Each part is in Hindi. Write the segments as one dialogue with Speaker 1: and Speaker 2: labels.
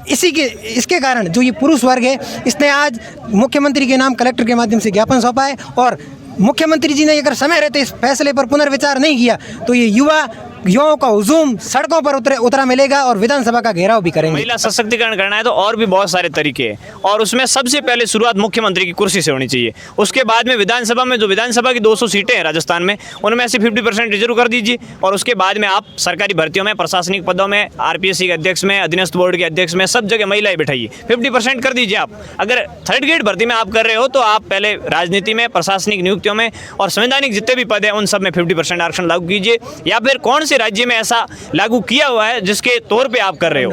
Speaker 1: इसके कारण जो ये पुरुष वर्ग है, इसने आज मुख्यमंत्री के नाम कलेक्टर के माध्यम से ज्ञापन सौंपा है। और मुख्यमंत्री जी ने अगर समय रहते इस फैसले पर पुनर्विचार नहीं किया तो ये युवाओं का हुजूम सड़कों पर उतरा मिलेगा और विधानसभा का घेराव भी करेंगे।
Speaker 2: महिला सशक्तिकरण करना है तो और भी बहुत सारे तरीके हैं, और उसमें सबसे पहले शुरुआत मुख्यमंत्री की कुर्सी से होनी चाहिए। उसके बाद में विधानसभा में जो विधानसभा की 200 सीटें हैं राजस्थान में, उनमें से 50% रिजर्व कर दीजिए। और उसके बाद में आप सरकारी भर्तियों में, प्रशासनिक पदों में, आरपीएससी के अध्यक्ष में, अधीनस्थ बोर्ड के अध्यक्ष में, सब जगह महिलाएं बैठाइए। 50% कर दीजिए। आप अगर थर्ड ग्रेड भर्ती में आप कर रहे हो तो आप पहले राजनीति में, प्रशासनिक नियुक्तियों में और संवैधानिक जितने भी पद हैं उन सब में 50% आरक्षण लागू कीजिए। या फिर कौन से राज्य में ऐसा लागू किया हुआ है जिसके तौर पे आप कर रहे हो?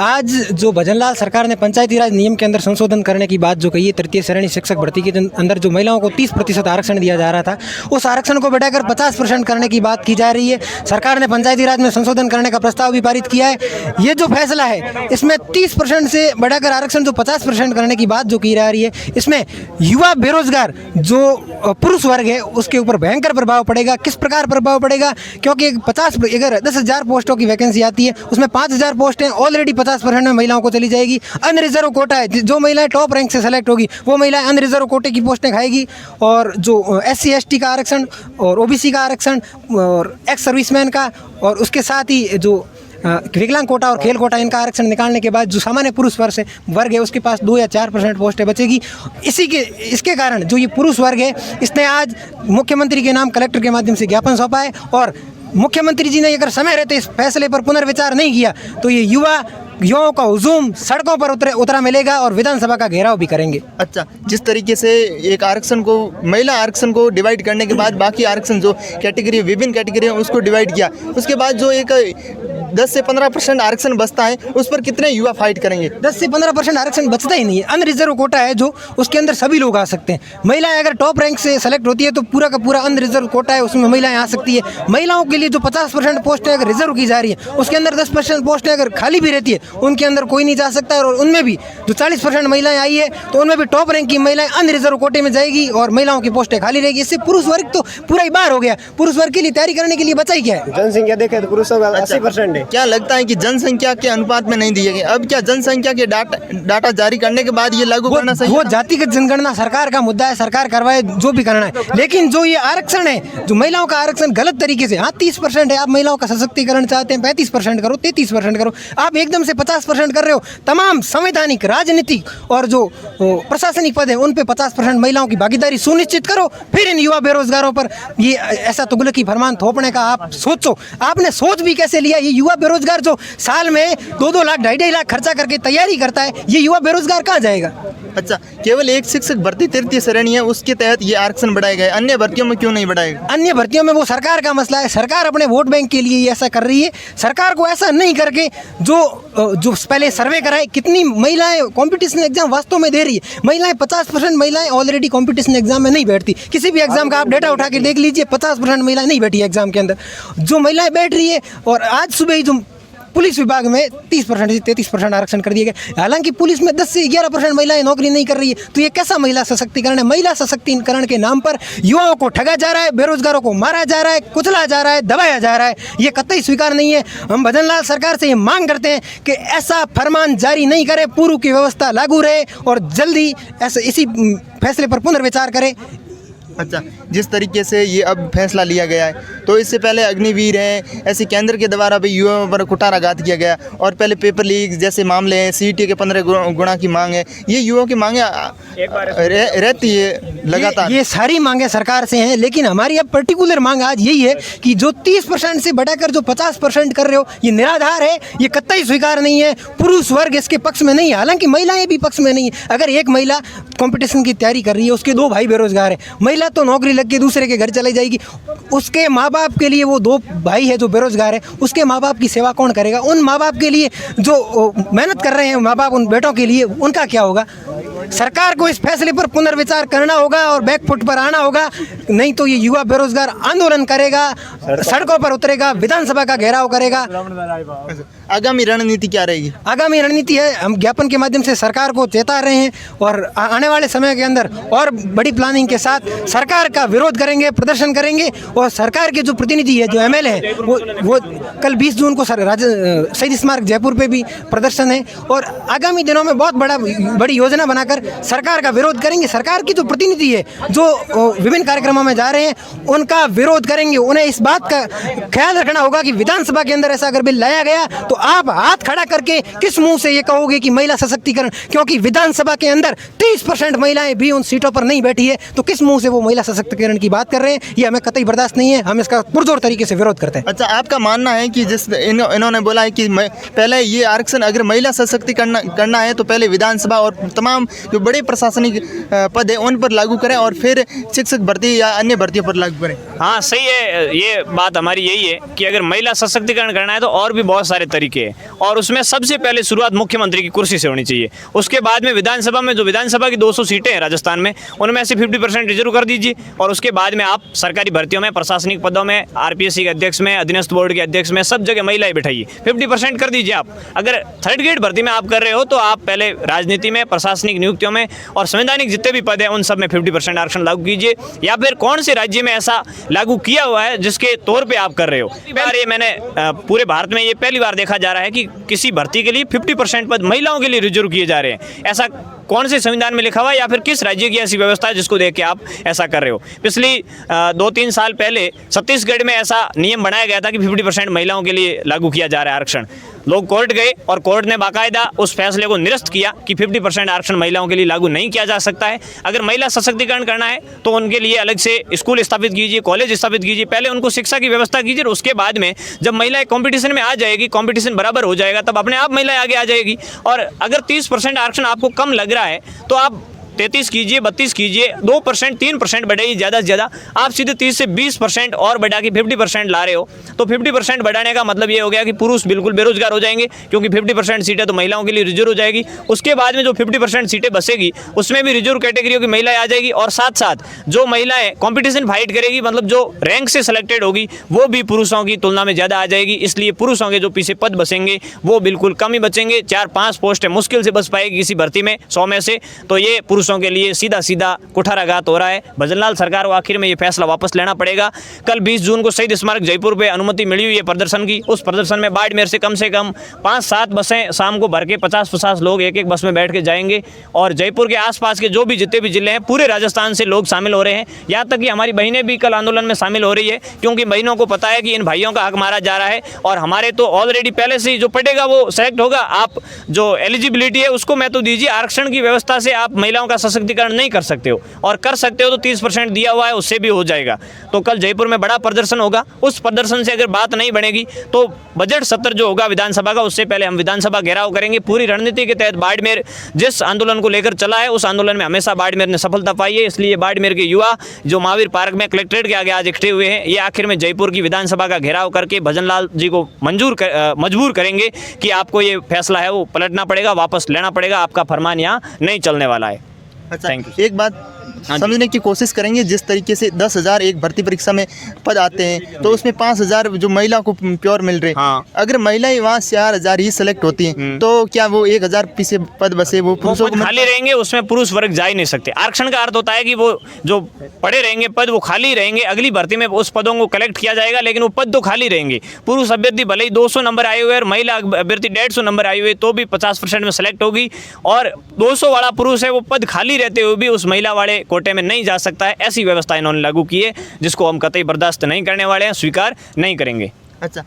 Speaker 1: आज जो भजनलाल सरकार ने पंचायती राज नियम के अंदर संशोधन करने की बात जो कही है, तृतीय श्रेणी शिक्षक भर्ती के अंदर जो महिलाओं को 30% आरक्षण दिया जा रहा था, उस आरक्षण को बढ़ाकर 50% करने की बात की जा रही है। सरकार ने पंचायती राज में संशोधन करने का प्रस्ताव भी पारित किया है। ये जो फैसला है इसमें 30% से बढ़ाकर आरक्षण जो 50% करने की बात जो की जा रही है, इसमें युवा बेरोजगार जो पुरुष वर्ग है उसके ऊपर भयंकर प्रभाव पड़ेगा। किस प्रकार प्रभाव पड़ेगा? क्योंकि 10,000 पोस्टों की वैकेंसी आती है, उसमें 5,000 पोस्टें ऑलरेडी 50% में महिलाओं को चली जाएगी। अनरिजर्व कोटा है, जो महिलाएं टॉप रैंक से सेलेक्ट होगी वो महिलाएं अनरिजर्व कोटे की पोस्टें खाएगी। और जो SC/ST का आरक्षण और OBC का आरक्षण और एक्स सर्विसमैन का, और उसके साथ ही जो विकलांग कोटा और खेल कोटा, इनका आरक्षण निकालने के बाद जो सामान्य पुरुष वर्ग है उसके पास 2 या 4% पोस्टें बचेगी। इसके कारण जो ये पुरुष वर्ग है, इसने आज मुख्यमंत्री के नाम कलेक्टर के माध्यम से ज्ञापन सौंपा है। और मुख्यमंत्री जी ने अगर समय रहते इस फैसले पर पुनर्विचार नहीं किया तो ये युवाओं का हुजूम सड़कों पर उतरा मिलेगा और विधानसभा का घेराव भी करेंगे।
Speaker 3: अच्छा, जिस तरीके से एक आरक्षण को, महिला आरक्षण को डिवाइड करने के बाद बाकी आरक्षण जो कैटेगरी, विभिन्न कैटेगरी है उसको डिवाइड किया, उसके बाद जो एक 10 से 15% आरक्षण बचता है उस पर कितने युवा फाइट करेंगे?
Speaker 1: 10 से 15% आरक्षण बचता ही नहीं है। अनरिजर्व कोटा है जो, उसके अंदर सभी लोग आ सकते हैं। महिलाएं अगर टॉप रैंक से सेलेक्ट होती है तो पूरा का पूरा अनरिजर्व कोटा है, उसमें महिलाएं आ सकती है। महिलाओं के लिए जो 50% पोस्टें अगर रिजर्व की जा रही है, उसके अंदर 10% पोस्टें अगर खाली भी रहती है उनके अंदर कोई नहीं जा सकता। और उनमें भी जो 40% महिलाएं आई है तो उनमें भी टॉप रैंक की महिलाएं अनरिजर्व कोटे में जाएगी और महिलाओं की पोस्टें खाली रहेगी। इससे पुरुष वर्ग तो पूरा ही बाहर हो गया। पुरुष वर्ग के लिए तैयारी करने के लिए बचा ही क्या है?
Speaker 4: जनसंख्या देखें तो पुरुषों का 80% है।
Speaker 3: क्या लगता है कि जनसंख्या के अनुपात में नहीं दिए गए? अब क्या जनसंख्या के डाटा जारी करने के बाद ये लागू करना सही?
Speaker 1: वो जातिगत जनगणना सरकार का मुद्दा है, सरकार करवाए जो भी करना है। लेकिन जो ये आरक्षण है, जो महिलाओं का आरक्षण गलत तरीके से, हाँ 30% है, आप महिलाओं का सशक्तिकरण चाहते हैं 35% करो, 33% करो, आप एकदम से 50% कर रहे हो। तमाम संवैधानिक, राजनीतिक और जो प्रशासनिक पद है उन पे 50% महिलाओं की भागीदारी सुनिश्चित करो। फिर इन युवा बेरोजगारों पर ये ऐसा तुगलकी फरमान थोपने का आप सोचो। आपने सोच भी कैसे लिया? ये युवा बेरोजगार जो साल में 2-2 लाख 2.5 लाख खर्चा करके तैयारी करता है, ये युवा बेरोजगार कहाँ जाएगा?
Speaker 3: अच्छा, केवल एक शिक्षक भर्ती तृतीय श्रेणी है उसके तहत ये आरक्षण बढ़ाए गए, अन्य भर्तियों में क्यों नहीं बढ़ाएगा?
Speaker 1: अन्य भर्तियों में वो सरकार का मसला है। सरकार अपने वोट बैंक के लिए ऐसा कर रही है। सरकार को ऐसा नहीं करके जो पहले सर्वे कराए, कितनी महिलाएं कंपटीशन एग्जाम वास्तव में दे रही है। महिलाएं 50% महिलाएं ऑलरेडी कंपटीशन एग्जाम में नहीं बैठती। किसी भी एग्जाम का आप डेटा उठा के देख लीजिए, 50% महिलाएं नहीं बैठी है एग्जाम के अंदर। जो महिलाएं बैठ रही है, और आज सुबह ही जो पुलिस विभाग में 30% से 33% आरक्षण कर दिए गए। हालांकि पुलिस में 10 से 11% महिलाएं नौकरी नहीं कर रही है। तो ये कैसा महिला सशक्तिकरण है? महिला सशक्तिकरण के नाम पर युवाओं को ठगा जा रहा है, बेरोजगारों को मारा जा रहा है, कुचला जा रहा है, दबाया जा रहा है। ये कतई स्वीकार नहीं है। हम भजनलाल सरकार से ये मांग करते हैं कि ऐसा फरमान जारी नहीं करे, पूर्व की व्यवस्था लागू रहे और जल्दी ऐसे इसी फैसले पर पुनर्विचार करें।
Speaker 3: अच्छा, जिस तरीके से ये अब फैसला लिया गया है, तो इससे पहले अग्निवीर है, ऐसे केंद्र के द्वारा भी युवाओं पर कुठाराघात किया गया, और पहले पेपर लीक जैसे मामले हैं, CET के 15 गुणा की मांग है, ये युवाओं की मांगे रहती है लगातार।
Speaker 1: ये सारी मांगे सरकार से हैं, लेकिन हमारी अब पर्टिकुलर मांग आज यही है कि जो 30% से बढ़ाकर जो 50% कर रहे हो, ये निराधार है, ये कतई स्वीकार नहीं है। पुरुष वर्ग इसके पक्ष में नहीं है, हालांकि महिलाएं भी पक्ष में नहीं है। अगर एक महिला कंपटीशन की तैयारी कर रही है, उसके 2 भाई बेरोजगार है, महिला तो नौकरी लग के दूसरे के घर चली जाएगी, उसके माँ बाप के लिए, वो 2 भाई है जो बेरोजगार है, उसके माँ बाप की सेवा कौन करेगा? उन माँ बाप के लिए जो मेहनत कर रहे हैं माँ बाप, उन बेटों के लिए, उनका क्या होगा? सरकार को इस फैसले पर पुनर्विचार करना होगा और बैकफुट पर आना होगा, नहीं तो ये युवा बेरोजगार आंदोलन करेगा, सड़कों पर उतरेगा, विधानसभा का घेराव करेगा।
Speaker 3: आगामी रणनीति क्या रहेगी?
Speaker 1: आगामी रणनीति है, हम ज्ञापन के माध्यम से सरकार को चेता रहे हैं और आने वाले समय के अंदर और बड़ी प्लानिंग के साथ सरकार का विरोध करेंगे, प्रदर्शन करेंगे। और सरकार के जो प्रतिनिधि है, जो एमएलए हैं, वो कल 20 जून को शहीद स्मारक जयपुर पे भी प्रदर्शन है और आगामी दिनों में बहुत बड़ी योजना बनाकर सरकार का विरोध करेंगे। सरकार की जो प्रतिनिधि है, जो विभिन्न कार्यक्रमों में जा रहे हैं, उनका विरोध करेंगे। उन्हें इस बात का ख्याल रखना होगा कि विधानसभा के अंदर ऐसा अगर बिल लाया गया तो आप हाथ खड़ा करके किस मुंह से ये कहोगे कि महिला सशक्तिकरण, क्योंकि विधानसभा के अंदर 30% महिलाएं भी उन सीटों पर नहीं बैठी है, तो किस मुंह से वो महिला सशक्तिकरण की बात कर रहे हैं, ये हमें कतई बर्दाश्त नहीं है। हम इसका पुरजोर तरीके से विरोध करते हैं।
Speaker 3: अच्छा, आपका मानना है कि जिस इन्होंने बोला है कि पहले ये आरक्षण अगर महिला सशक्तिकरण करना है तो पहले विधानसभा और तमाम जो बड़े प्रशासनिक पद है उन पर लागू करें और फिर शिक्षक भर्ती या अन्य भर्तियों पर लागू करें।
Speaker 2: हाँ, सही है, ये बात हमारी यही है कि अगर महिला सशक्तिकरण करना है तो और भी बहुत सारे तरीके हैं और उसमें सबसे पहले शुरुआत मुख्यमंत्री की कुर्सी से होनी चाहिए। उसके बाद में विधानसभा में जो विधानसभा की 200 सीटें हैं राजस्थान में, उनमें से 50% रिजर्व कर दीजिए और उसके बाद में आप सरकारी भर्तियों में, प्रशासनिक पदों में, आरपीएससी के अध्यक्ष में, अधीनस्थ बोर्ड के अध्यक्ष में, सब जगह महिलाएं बैठाइए। 50% कर दीजिए आप। अगर थर्ड ग्रेड भर्ती में आप कर रहे हो तो आप पहले राजनीति में, प्रशासनिक नियुक्तियों में और संवैधानिक जितने भी पद हैं उन सब में 50% आरक्षण लागू कीजिए। या फिर कौन से राज्य में ऐसा लागू किया हुआ है जिसके तौर पे आप कर रहे हो? ये मैंने पूरे भारत में ये पहली बार देखा जा रहा है कि किसी भर्ती के लिए 50% पद महिलाओं के लिए रिजर्व किए जा रहे हैं। ऐसा कौन से संविधान में लिखा हुआ है या फिर किस राज्य की ऐसी व्यवस्था है जिसको देख के आप ऐसा कर रहे हो? पिछली 2-3 साल पहले छत्तीसगढ़ में ऐसा नियम बनाया गया था कि 50% महिलाओं के लिए लागू किया जा रहा है आरक्षण। लोग कोर्ट गए और कोर्ट ने बाकायदा उस फैसले को निरस्त किया कि 50% आरक्षण महिलाओं के लिए लागू नहीं किया जा सकता है। अगर महिला सशक्तिकरण करना है तो उनके लिए अलग से स्कूल स्थापित कीजिए, कॉलेज स्थापित कीजिए, पहले उनको शिक्षा की व्यवस्था कीजिए और उसके बाद में जब महिलाएं कंपटीशन में आ जाएगी, कंपटीशन बराबर हो जाएगा, तब अपने आप महिलाएं आगे आ जाएगी। और अगर 30% आरक्षण आपको कम लग रहा है तो आप 33 कीजिए, 32 कीजिए, 2%, 3% बढ़ाइए ज़्यादा से ज़्यादा। आप सीधे 30 से 20% और बढ़ा के 50% ला रहे हो तो 50% बढ़ाने का मतलब ये हो गया कि पुरुष बिल्कुल बेरोजगार हो जाएंगे, क्योंकि 50% सीटें तो महिलाओं के लिए रिजर्व हो जाएगी। उसके बाद में जो 50% सीटें बसेगी उसमें भी रिजर्व कैटेगरियों की महिलाएं आ जाएगी और साथ साथ जो महिलाएं कॉम्पिटिशन फाइट करेगी, मतलब जो रैंक से सिलेक्टेड होगी, वो भी पुरुषों की तुलना में ज़्यादा आ जाएगी। इसलिए पुरुषों के जो पीछे पद बचेंगे वो बिल्कुल कम ही बचेंगे। 4-5 पोस्टें मुश्किल से बच पाएगी किसी भर्ती में 100 में से। तो ये पुरुषों के लिए सीधा सीधा कुठाराघात हो रहा है। भजनलाल सरकार को आखिर में ये फैसला वापस लेना पड़ेगा। कल 20 जून को शहीद स्मारक जयपुर पे अनुमति मिली हुई है प्रदर्शन की। उस प्रदर्शन में बाड़मेर से कम 5-7 बसें शाम को भर के 50-50 लोग एक बस में बैठ के जाएंगे और जयपुर के आसपास के जो भी जितने भी जिले हैं पूरे राजस्थान से लोग शामिल हो रहे हैं। यहाँ तक कि हमारी बहनें भी कल आंदोलन में शामिल हो रही है, क्योंकि बहनों को पता है कि इन भाइयों का हक मारा जा रहा है और हमारे तो ऑलरेडी पहले से ही जो पढ़ेगा वो सेलेक्ट होगा। आप जो एलिजिबिलिटी है उसको मैं तो दीजिए। आरक्षण की व्यवस्था से आप महिलाओं का सशक्तिकरण नहीं कर सकते हो, और कर सकते हो तो 30% दिया हुआ है उससे भी हो जाएगा। तो कल जयपुर में बड़ा प्रदर्शन होगा। उस प्रदर्शन से अगर बात नहीं बनेगी तो बजट सत्र जो होगा विधानसभा का, उससे पहले हम विधानसभा घेराव करेंगे। पूरी रणनीति के तहत बाड़मेर जिस आंदोलन को लेकर चला है उस आंदोलन में हमेशा बाड़मेर ने सफलता पाई है। इसलिए बाड़मेर के युवा जो महावीर पार्क में कलेक्ट्रेट के आगे आज इकट्ठे हुए हैं, ये आखिर में जयपुर की विधानसभा का घेराव करके भजनलाल जी को मजबूर करेंगे कि आपको ये फैसला है वो पलटना पड़ेगा, वापस लेना पड़ेगा। आपका फरमान यहाँ नहीं चलने वाला है।
Speaker 3: अच्छा,
Speaker 2: थैंक यू।
Speaker 3: एक बात समझने की कोशिश करेंगे, जिस तरीके से 10,000 एक भर्ती परीक्षा में पद आते हैं तो उसमें 5,000 जो महिला को प्योर मिल रहे हैं।
Speaker 2: हाँ।
Speaker 3: अगर महिलाएं वहाँ 4,000 ही सेलेक्ट होती हैं तो क्या वो 1,000 पीछे पद बसे वो पुरुषों को
Speaker 2: खाली रहेंगे? उसमें पुरुष वर्ग जा ही नहीं सकते। आरक्षण का अर्थ होता है कि वो जो पड़े रहेंगे पद वो खाली रहेंगे। अगली भर्ती में उस पदों को कलेक्ट किया जाएगा, लेकिन वो पद तो खाली रहेंगे। पुरुष अभ्यर्थी भले ही 200 नंबर आए हुए और महिला अभ्यर्थी 150 नंबर आए हुए तो भी 50% में सेलेक्ट होगी, और 200 वाला पुरुष है वो पद खाली रहते हुए भी उस महिला वाले कोटे में नहीं जा सकता है। ऐसी व्यवस्था इन्होंने लागू की है जिसको हम कतई बर्दाश्त नहीं करने वाले हैं, स्वीकार नहीं करेंगे।
Speaker 3: अच्छा,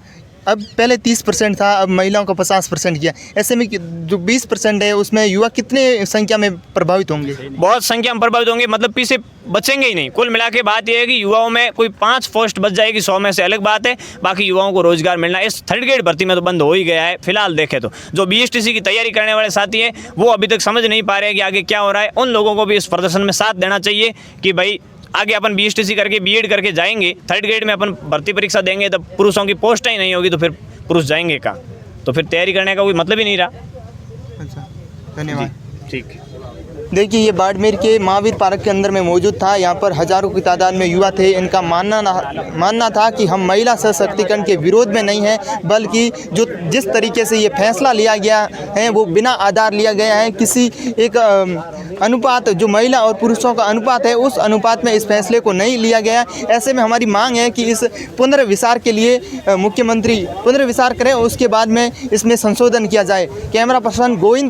Speaker 3: अब पहले 30% था, अब महिलाओं को 50% किया। ऐसे में जो 20% है उसमें युवा कितने संख्या में प्रभावित होंगे?
Speaker 2: बहुत संख्या में प्रभावित होंगे, मतलब पीछे बचेंगे ही नहीं। कुल मिला के बात यह है कि युवाओं में कोई 5 पोस्ट बच जाएगी 100 में से, अलग बात है। बाकी युवाओं को रोजगार मिलना इस थर्ड ग्रेड भर्ती में तो बंद हो ही गया है फिलहाल देखें तो। जो BSTC की तैयारी करने वाले साथी हैं वो अभी तक समझ नहीं पा रहे हैं कि आगे क्या हो रहा है। उन लोगों को भी इस प्रदर्शन में साथ देना चाहिए कि भाई आगे अपन BSTC करके B.Ed करके जाएंगे, थर्ड ग्रेड में अपन भर्ती परीक्षा देंगे, तब पुरुषों की पोस्ट ही नहीं होगी तो फिर पुरुष जाएंगे कहाँ? तो फिर तैयारी करने का कोई मतलब ही नहीं रहा।
Speaker 3: अच्छा, धन्यवाद।
Speaker 2: ठीक।
Speaker 3: देखिए, ये बाड़मेर के महावीर पार्क के अंदर में मौजूद था। यहाँ पर हजारों की तादाद में युवा थे। इनका मानना था कि हम महिला सशक्तिकरण के विरोध में नहीं हैं, बल्कि जिस तरीके से ये फैसला लिया गया है वो बिना आधार लिया गया है। किसी एक अनुपात, जो महिला और पुरुषों का अनुपात है, उस अनुपात में इस फैसले को नहीं लिया गया। ऐसे में हमारी मांग है कि इस पुनर्विचार के लिए मुख्यमंत्री पुनर्विचार करें, उसके बाद में इसमें संशोधन किया जाए। Camera person Govind